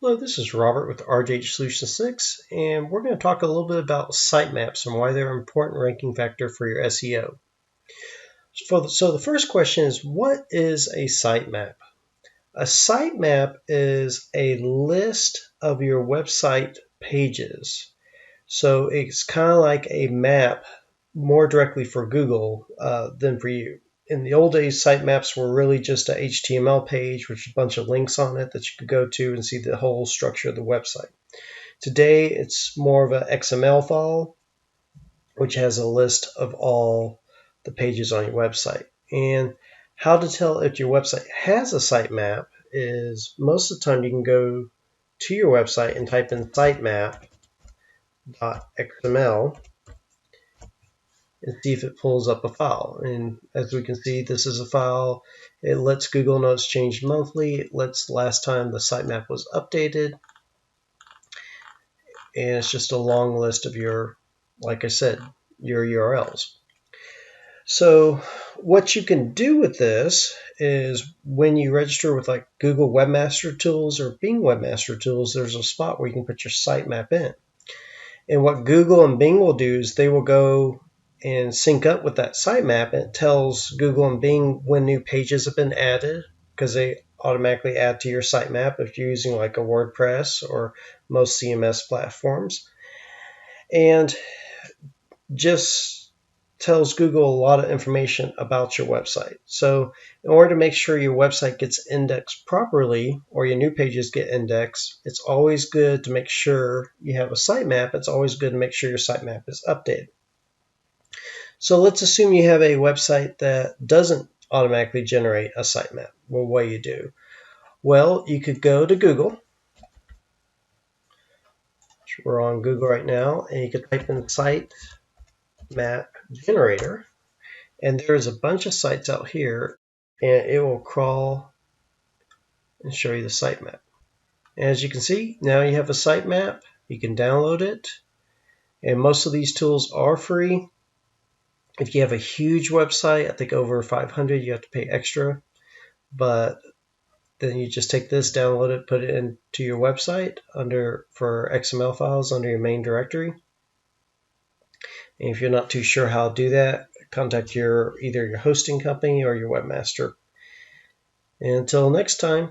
Hello, this is Robert with RJH Solution 6, and we're going to talk a little bit about sitemaps and why they're an important ranking factor for your SEO. So the first question is, what is a sitemap? A sitemap is a list of your website pages. So it's kind of like a map more directly for Google than for you. In the old days, sitemaps were really just a HTML page with a bunch of links on it that you could go to and see the whole structure of the website. Today, it's more of an XML file, which has a list of all the pages on your website. And how to tell if your website has a sitemap is most of the time you can go to your website and type in sitemap.xml and see if it pulls up a file. And as we can see, this is a file. It lets Google know it's changed monthly. It lets last time the sitemap was updated. And it's just a long list of your, like I said, your URLs. So what you can do with this is when you register with like Google Webmaster Tools or Bing Webmaster Tools, there's a spot where you can put your sitemap in. And what Google and Bing will do is they will go and sync up with that sitemap, and it tells Google and Bing when new pages have been added because they automatically add to your sitemap if you're using like a WordPress or most CMS platforms. And just tells Google a lot of information about your website. So in order to make sure your website gets indexed properly or your new pages get indexed, it's always good to make sure you have a sitemap. It's always good to make sure your sitemap is updated. So let's assume you have a website that doesn't automatically generate a sitemap. Well, what do you do? Well, you could go to Google. We're on Google right now, and you could type in sitemap generator. And there's a bunch of sites out here, and it will crawl and show you the sitemap. As you can see, now you have a sitemap. You can download it, and most of these tools are free. If you have a huge website, I think over 500, you have to pay extra. But then you just take this, download it, put it into your website for XML files under your main directory. And if you're not too sure how to do that, contact either your hosting company or your webmaster. And until next time.